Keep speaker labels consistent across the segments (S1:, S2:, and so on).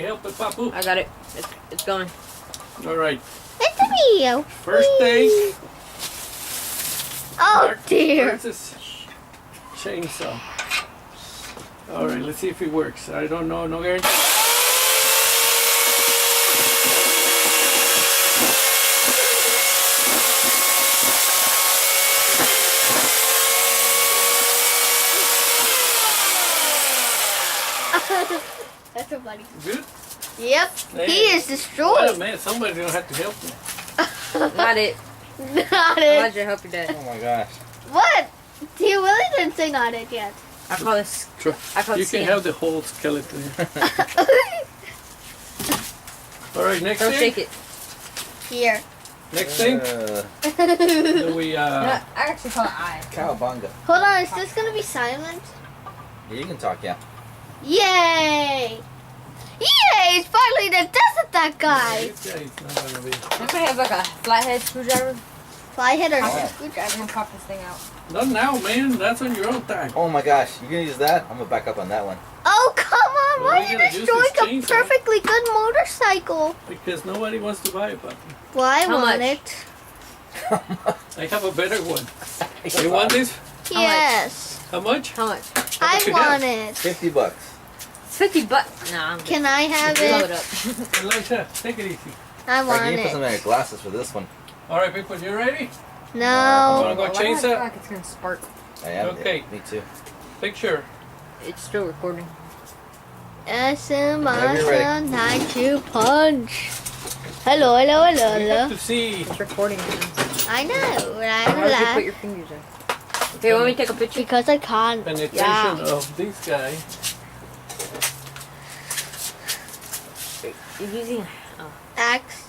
S1: help it, Papu?
S2: I got it. It's going.
S1: All right.
S3: It's me.
S1: First day.
S3: Oh dear.
S1: Versus chainsaw. All right, let's see if it works. I don't know. No guarantee.
S3: That's so funny.
S1: Good?
S3: Yep.
S1: Man.
S3: He is
S1: Oh
S3: destroyed.
S1: man, somebody's gonna have to help me.
S2: Not it.
S3: Not
S2: I'm
S3: it.
S2: glad you help your dad.
S4: Oh my gosh.
S3: What? He really didn't say not it yet.
S2: I call this.
S1: Try.
S2: I call
S1: You
S2: it
S1: can
S2: Sam.
S1: have the whole skeleton here. All right, next
S2: Don't
S1: thing.
S2: shake it.
S3: Here.
S1: Next thing.
S3: Hold
S1: Do we
S2: No, I actually call it I.
S4: Cowabunga.
S3: on, is this gonna be silent?
S4: Yeah, you can talk, yeah.
S3: Yay! Yay! It's finally the desert that guy!
S1: This guy's not gonna be.
S2: Don't I have like a flathead screwdriver?
S3: Flyhead or
S4: Oh.
S3: screwdriver?
S2: I'm gonna pop this thing out.
S1: Not now, man. That's on your own time.
S4: Oh my gosh, you gonna use that? I'm gonna back up on that one.
S3: Oh, come on!
S1: Well,
S3: Why
S1: we
S3: are you
S1: gotta use
S3: destroying
S1: this
S3: a
S1: chainsaw.
S3: perfectly good motorcycle?
S1: Because nobody wants to buy it, but
S3: Well, I
S2: How
S3: want
S2: much?
S3: it.
S1: I have a better one. You want this?
S2: much?
S3: Yes.
S1: How much?
S2: How much?
S3: I
S1: much you
S3: want
S1: have?
S3: it.
S4: $50.
S2: It's $50. Nah, I'm good.
S3: Can I have
S2: Blow
S3: it?
S2: it up.
S1: Elisha, take it easy.
S3: I
S4: Alright,
S3: want
S4: you need to put some
S3: it.
S4: in your glasses for this one.
S1: All right, people, you ready?
S3: No.
S1: Wanna go
S2: Why do I feel
S1: chainsaw?
S2: like it's gonna spark?
S4: I am.
S1: Okay.
S4: Me too.
S1: Picture.
S2: It's still recording.
S4: Whenever you're ready.
S3: SMI night to punch. Hello, hello, hello,
S1: We have
S3: hello.
S1: to see.
S2: It's recording now.
S3: I know,
S2: Why would you put
S3: right?
S2: your fingers in? Okay, want me to take a picture?
S3: Because I can't.
S1: Penetration
S3: Yeah.
S1: of this guy.
S2: You're using. Oh,
S3: Axe.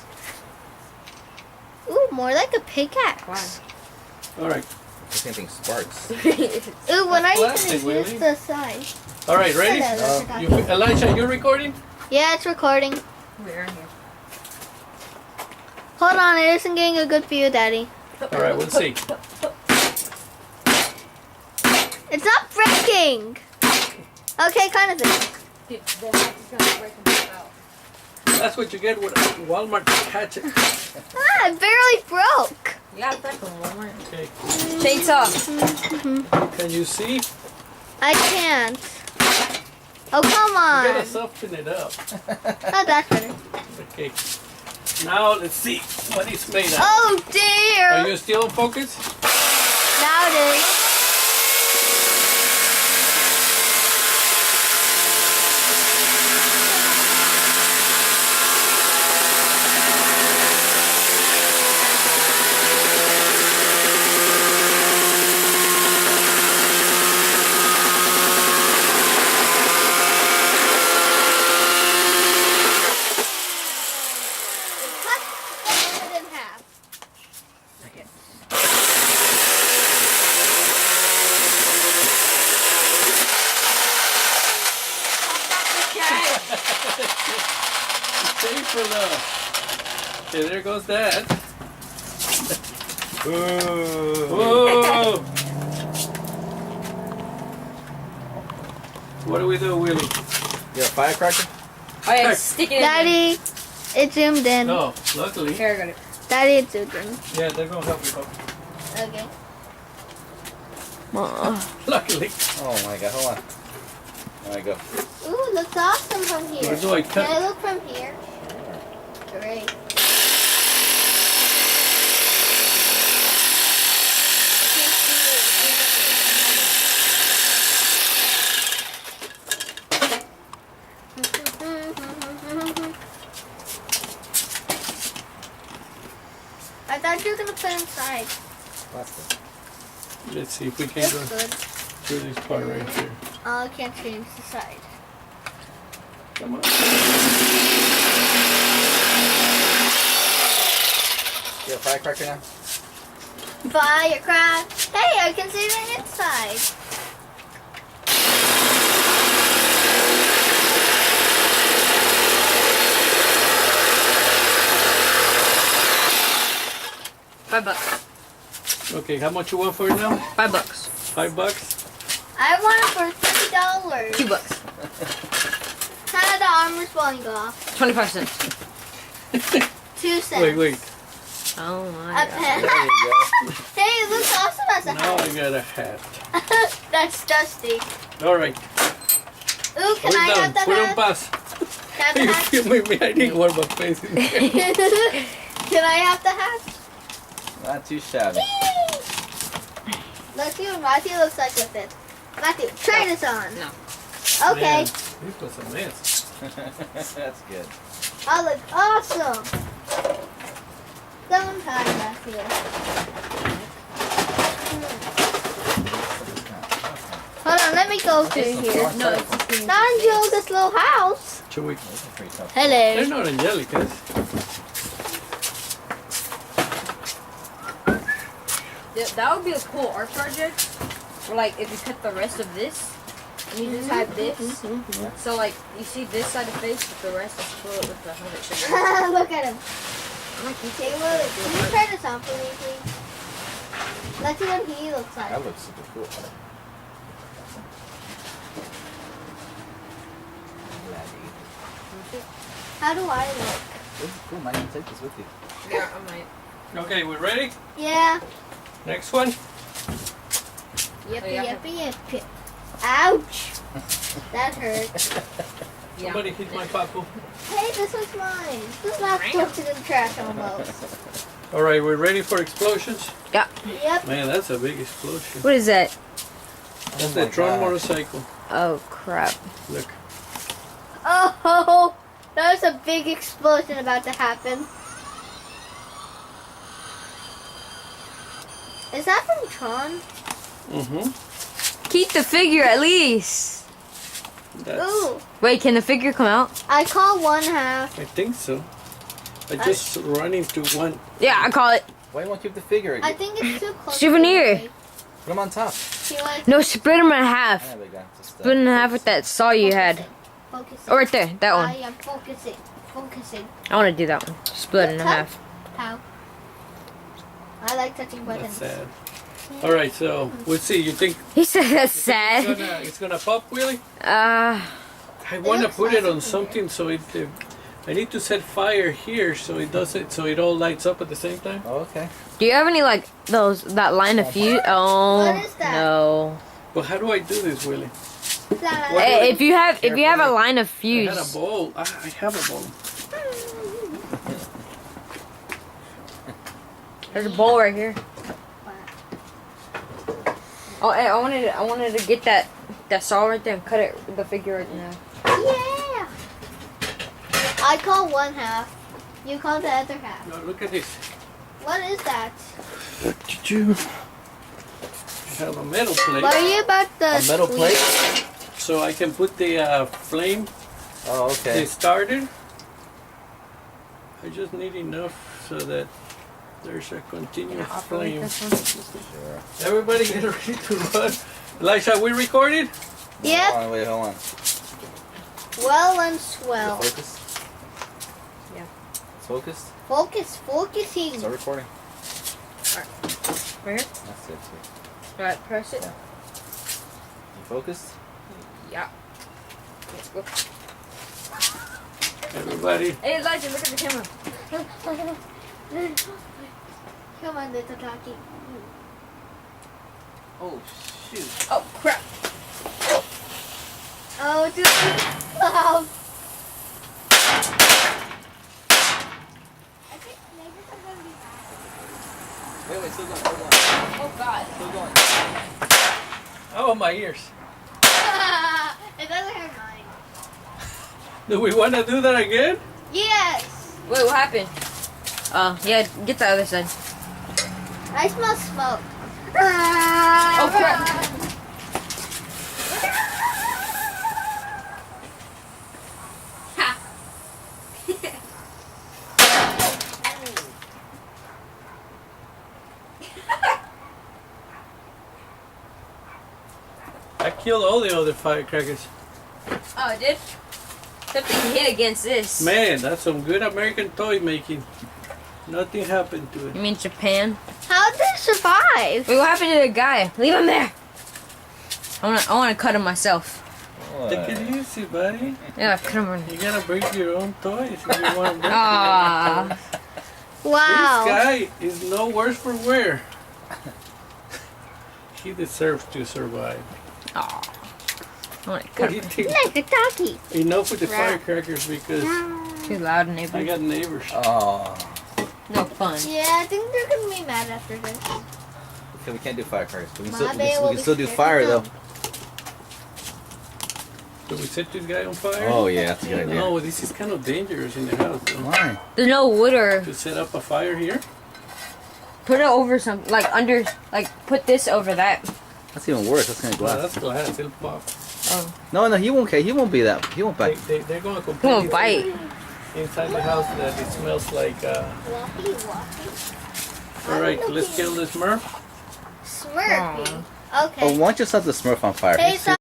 S3: Ooh, more like a pickaxe.
S1: All right.
S4: This thing sparks.
S3: Ooh, when are you gonna
S1: Plastic,
S3: use
S1: Willie.
S3: the side?
S1: All right, ready?
S4: No.
S1: You, Elisha, you recording?
S3: Yeah, it's recording.
S2: We're in here.
S3: Hold on, it isn't getting a good view, Daddy.
S1: All right, we'll see.
S3: It's not breaking. Okay, kind of thing.
S2: Dude, the hat is gonna break them out.
S1: That's what you get with Walmart hatchet.
S3: Ah, it barely broke.
S2: Yeah, that's from Walmart.
S1: Okay.
S2: Chainsaw.
S1: Can you see?
S3: I can't. Oh, come
S1: You gotta
S3: on.
S1: soften it up.
S3: Oh, that's better.
S1: Okay. Now let's see what it's made of.
S3: Oh,
S1: Are
S3: dear.
S1: you still in focus?
S3: Now it is. Cut it in half.
S1: Save for love. Okay, there goes that. Whoa! What do we do, Willie?
S4: You got a firecracker?
S2: Oh yeah, stick it in.
S3: Daddy, it zoomed in.
S1: No, luckily.
S2: Here, I got it.
S3: Daddy, it zoomed in.
S1: Yeah, they're gonna help you. Papu.
S3: Okay.
S1: Luckily.
S4: Oh my god, hold on. There I go.
S3: Ooh, looks awesome from here.
S1: Where do I
S3: Can I
S1: cut?
S3: look from here? Great. I thought you were gonna put inside.
S4: Plastic.
S1: Let's see if we can
S3: That's
S1: go
S3: good.
S1: through this part right here.
S3: Oh, I can't change the side.
S1: Come on.
S4: You got a firecracker now?
S3: Firecracker. Hey, I can see the inside.
S2: $5.
S1: Okay, how much you want for it now?
S2: $5.
S1: $5?
S3: I want it for $50.
S2: $2.
S3: the armor's falling off.
S2: 25 cents.
S3: 2 cents.
S1: Wait.
S2: Oh
S3: A
S2: my god.
S3: pen.
S4: There you go.
S3: Hey, it looks awesome as a
S1: Now
S3: hat.
S1: I got a hat.
S3: That's dusty.
S1: All right.
S3: Ooh, can
S1: We're
S3: I
S1: done.
S3: have that
S1: Put on
S3: hat?
S1: pass.
S3: Can I
S1: You
S3: have
S1: filming me? I didn't want my face in there.
S3: Can I have the hat?
S4: Not too shabby.
S3: Let's see what Matthew looks like with it. Matthew, try this on.
S2: No.
S3: Okay.
S1: Man, this was a mess.
S4: That's good.
S3: I look awesome. Sometime, Matthew. Hold on, let me go through here.
S2: No, it's
S3: Not enjoy this little house.
S1: Should we?
S4: Those are pretty tough.
S1: They're
S3: Hello.
S1: not Angelicas.
S2: that would be a cool art project. Or like if you cut the rest of this and you just have this. So like you see this side of the face, but the rest is filled with the helmet sugar.
S3: Look at him.
S2: I'm like, you
S3: Okay,
S2: take
S3: well, can you try this on for me, please? Let's see what he looks like.
S4: That looks super cool.
S3: How do I look?
S4: This is cool, man. You can take this with you.
S2: Yeah, I might.
S1: Okay, we ready?
S3: Yeah.
S1: Next one.
S3: Yippee, yippee, yippee. Ouch. That hurt.
S2: Yeah.
S1: Somebody hit my papu.
S3: Hey, this one's mine. This is not posted in the trash almost.
S1: All right, we're ready for explosions.
S2: Yeah.
S3: Yep.
S1: Man, that's a big explosion.
S2: What is that?
S1: That's
S4: Oh
S1: the
S4: my
S1: Tron
S4: God.
S1: motorcycle.
S2: Oh crap.
S1: Look.
S3: Oh, there's a big explosion about to happen. Is that from Tron?
S1: Mm-hmm.
S2: Keep the figure at least.
S1: That's,
S3: Ooh,
S2: Wait, can the figure come out?
S3: I call one half.
S1: I think so. I just run into one.
S2: Yeah, I call it.
S4: Why you want to keep the figure?
S3: I think it's too close.
S2: Souvenir.
S3: To
S4: Put them on top.
S3: the way.
S2: No, split them in half.
S4: There we go. Just,
S2: Split them in half with that saw you had.
S3: Focusing.
S2: Oh, right there, that
S3: I
S2: one.
S3: am focusing. Focusing.
S2: I want to do that one. Split it in
S3: What's up?
S2: half.
S3: How? I like touching
S1: That's
S3: buttons.
S1: sad. All right, so we'll see. You think
S2: He said that's
S1: it's
S2: sad.
S1: gonna pop, Willie?
S2: Uh,
S1: I want to
S3: looks
S1: put it
S3: nice
S1: on
S3: in
S1: something so it. I need to set fire here so it does it so it all lights up at the same time.
S4: Oh, okay.
S2: do you have any like that line of fuse? Oh
S3: What is that?
S2: no.
S1: But how do I do this, Willie?
S2: Hey, if you have a line of
S1: I had a
S2: fuse,
S1: bowl. I have a bowl.
S2: there's a bowl right here. Oh, hey, I wanted to get that saw right there and cut it with the figure right now.
S3: Yeah. I call one half. You call the other half.
S1: Now look at this.
S3: What is that?
S1: You have a metal plate,
S3: What are you about to
S4: A metal
S3: squeeze?
S4: plate?
S1: so I can put the flame.
S4: Oh, okay.
S1: They started. I just need enough so that there's a continuous flame.
S4: Sure.
S1: Everybody get ready to run. Elisha, we recorded?
S3: Yep.
S4: Hold on, wait, hold on.
S3: Well and
S4: Is it
S3: swell.
S4: focused?
S2: Yeah.
S4: It's focused?
S3: Focusing.
S4: Start recording.
S2: Right here.
S4: That's it. Too.
S2: Alright, press it.
S4: You focused?
S2: Yeah. Let's go.
S1: Everybody.
S2: Hey Elijah, look at the camera.
S3: Come on, little Taki.
S4: Oh, shoot.
S2: Oh crap.
S3: Oh, dude. Wow. I think maybe I'm gonna be back.
S4: Wait, still going, still going.
S2: Oh god.
S4: Still going.
S1: Oh, my ears.
S3: It doesn't hurt mine.
S1: Do we want to do that again?
S3: Yes.
S2: Wait, what happened? Oh, yeah, get the other side.
S3: I smell smoke.
S2: Oh crap.
S1: I killed all the other firecrackers.
S2: Oh, it did? Something hit against this.
S1: Man, that's some good American toy making. Nothing happened to it.
S2: You mean Japan?
S3: How did it survive?
S2: Wait, what happened to the guy? Leave him there. I wanna cut him myself.
S4: Oh,
S1: Take it easy, buddy.
S2: Yeah, come on.
S1: You gotta bring your own toys if you want to bring
S2: Ah.
S1: them.
S3: Wow.
S1: This guy is no worse for wear. He deserves to survive.
S2: Aw. Oh,
S1: What do you think?
S3: Like the talkie.
S1: Enough with the firecrackers because
S2: too loud,
S1: I
S2: neighbor.
S1: got neighbors.
S4: Oh.
S2: No fun.
S3: Yeah, I think they're gonna be mad after this.
S4: Okay, we can't do firecrackers. We can
S3: My
S4: still,
S3: baby will
S4: we can
S3: be
S4: still do
S3: scared.
S4: fire though.
S1: So we set this guy on fire?
S4: Oh yeah, that's a good idea.
S1: No, this is kind of dangerous in the house. Though.
S4: Why?
S2: There's no wood or
S1: To set up a fire here?
S2: put it over some, like under, like put this over that.
S4: That's even worse. That's gonna
S1: Well,
S4: glass.
S1: that's glass. It'll pop.
S2: Oh.
S4: No, he won't. He won't be that. He won't bite.
S1: They're going to
S2: Come
S1: completely
S2: on, bite.
S1: inside the house that it smells like.
S3: Walkie, walkie.
S1: All right, let's kill this Smurf.
S3: Smurfy.
S4: Oh,
S3: Okay.
S4: why don't you set the Smurf on fire?
S3: Hey,
S4: He's